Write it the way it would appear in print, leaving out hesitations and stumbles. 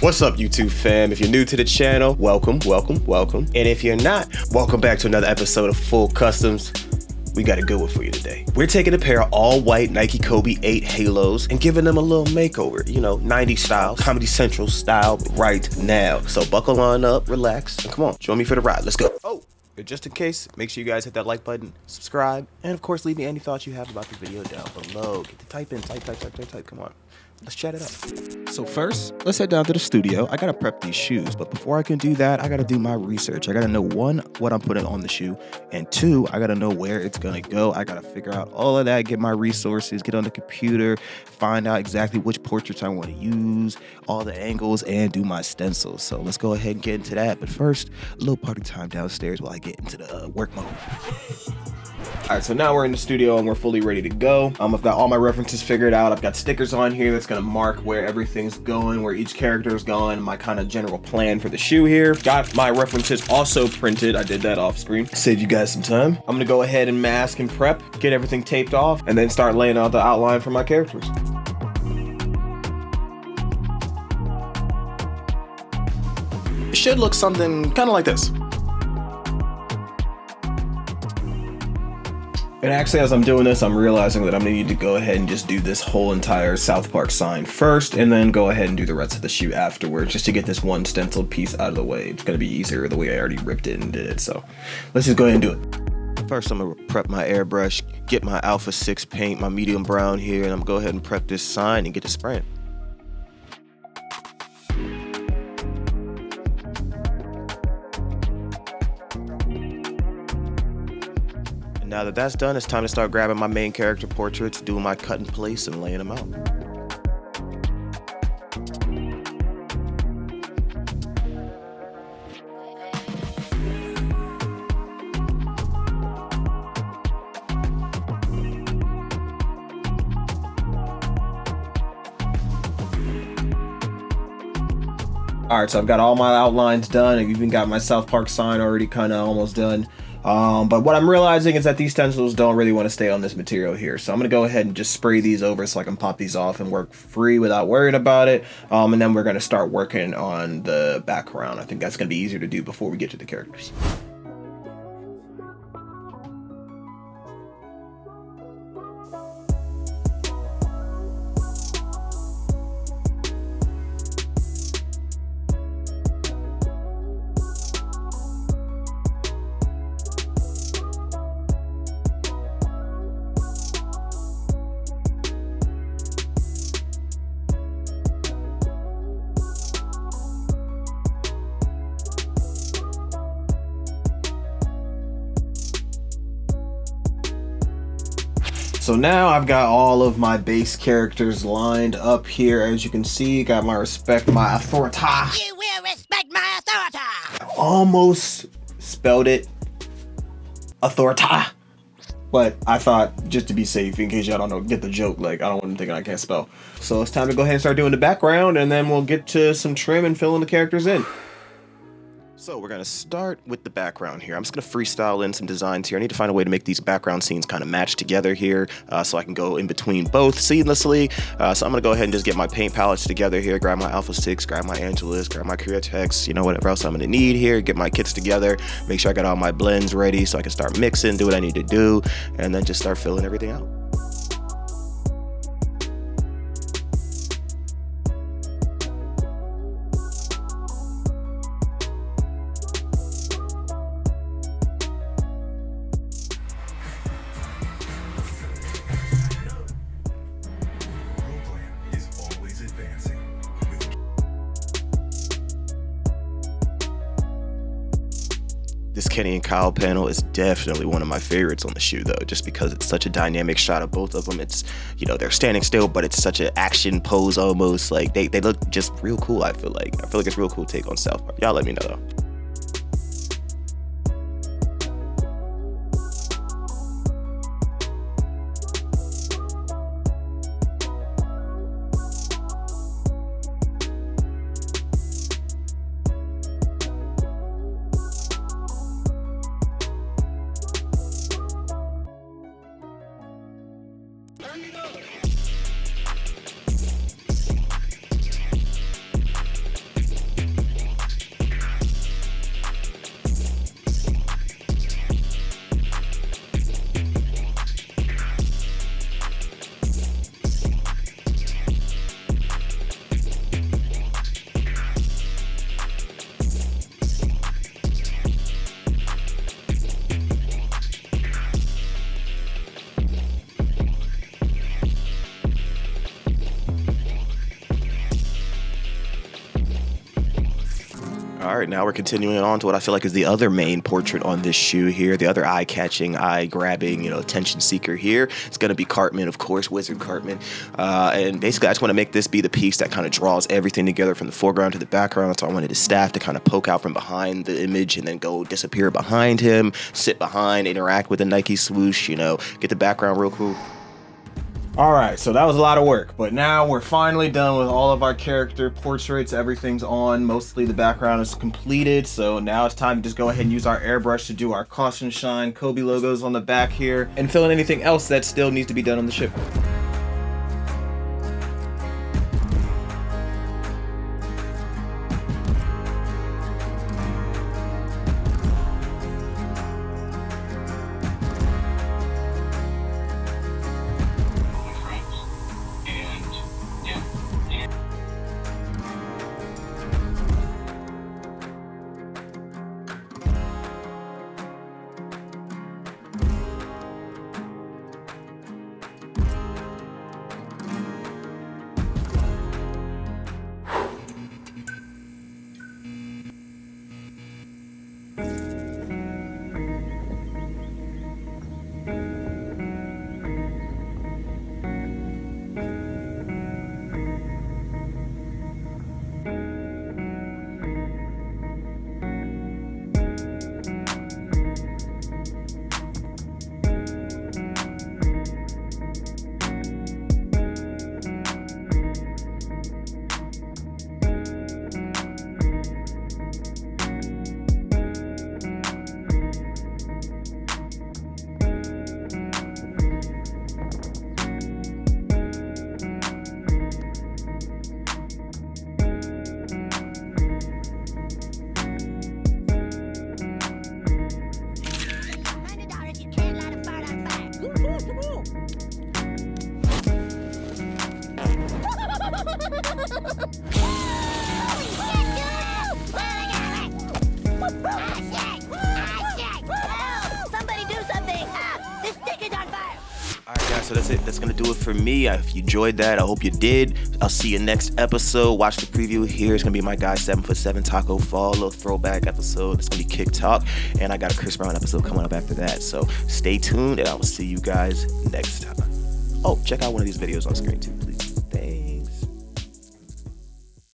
What's up, YouTube fam? If you're new to the channel, welcome. And if you're not, welcome back to another episode of Full Customs. We got a good one for you today. We're taking a pair of all-white Nike Kobe 8 Halos and giving them a little makeover. You know, 90s style, Comedy Central style right now. So buckle on up, relax, and come on, join me for the ride. Let's go. Oh, and just in case, make sure you guys hit that like button, subscribe, and of course, leave me any thoughts you have about the video down below. Get the type in, type. Come on. Let's chat it up. So first, let's head down to the studio. I gotta prep these shoes, but before I can do that, I gotta do my research. I gotta know, one, what I'm putting on the shoe, and two, I gotta know where it's gonna go. I gotta figure out all of that, get my resources, get on the computer, find out exactly which portraits I wanna use, all the angles, and do my stencils. So let's go ahead and get into that. But first, a little party time downstairs while I get into the work mode. All right, so now we're in the studio and we're fully ready to go. I've got all my references figured out. I've got stickers on here that's gonna mark where everything's going, where each character is going, my kind of general plan for the shoe here. Got my references also printed. I did that off screen. Save you guys some time. I'm gonna go ahead and mask and prep, get everything taped off, and then start laying out the outline for my characters. It should look something kind of like this. And actually, as I'm doing this, I'm realizing that I'm gonna need to go ahead and just do this whole entire South Park sign first, and then go ahead and do the rest of the shoe afterwards, just to get this one stenciled piece out of the way. It's gonna be easier the way I already ripped it and did it, so let's just go ahead and do it. First, I'm gonna prep my airbrush, get my Alpha 6 paint, my medium brown here, and I'm gonna go ahead and prep this sign and get to spraying. Now that that's done, it's time to start grabbing my main character portraits, doing my cut in place, and laying them out. All right, so I've got all my outlines done. I've even got my South Park sign already kind of almost done. But what I'm realizing is that these stencils don't really want to stay on this material here. So I'm going to go ahead and just spray these over so I can pop these off and work free without worrying about it. And then we're going to start working on the background. I think that's going to be easier to do before we get to the characters. So now I've got all of my base characters lined up here. As you can see, got my respect, my authority. You will respect my authority. I almost spelled it authority, but I thought just to be safe, in case y'all don't know, get the joke, like I don't want them thinking I can't spell. So it's time to go ahead and start doing the background, and then we'll get to some trim and filling the characters in. So we're gonna start with the background here. I'm just gonna freestyle in some designs here. I need to find a way to make these background scenes kind of match together here, so I can go in between both seamlessly. So I'm gonna go ahead and just get my paint palettes together here, grab my Alpha 6, grab my Angelus, grab my Createx, you know, whatever else I'm gonna need here, get my kits together, make sure I got all my blends ready so I can start mixing, do what I need to do, and then just start filling everything out. This Kenny and Kyle panel is definitely one of my favorites on the shoe though, just because it's such a dynamic shot of both of them. It's, you know, they're standing still, but it's such an action pose almost. Like they look just real cool, I feel like. it's a real cool take on South Park. Y'all let me know though. All right, now we're continuing on to what I feel like is the other main portrait on this shoe here, the other eye-catching, eye-grabbing, attention seeker here. It's going to be Cartman, of course, Wizard Cartman. And basically, I just want to make this be the piece that kind of draws everything together from the foreground to the background. So I wanted his staff to kind of poke out from behind the image and then go disappear behind him, sit behind, interact with the Nike swoosh, get the background real cool. All right, so that was a lot of work, but now we're finally done with all of our character portraits. Everything's on, mostly the background is completed, so now it's time to just go ahead and use our airbrush to do our caution shine Kobe logos on the back here and fill in anything else that still needs to be done on the ship. So that's it. That's going to do it for me. If you enjoyed that, I hope you did. I'll see you next episode. Watch the preview here. It's going to be my guy 7'7" Taco Fall, a little throwback episode. It's going to be Kick Talk. And I got a Chris Brown episode coming up after that. So stay tuned and I will see you guys next time. Oh, check out one of these videos on screen too, please. Thanks.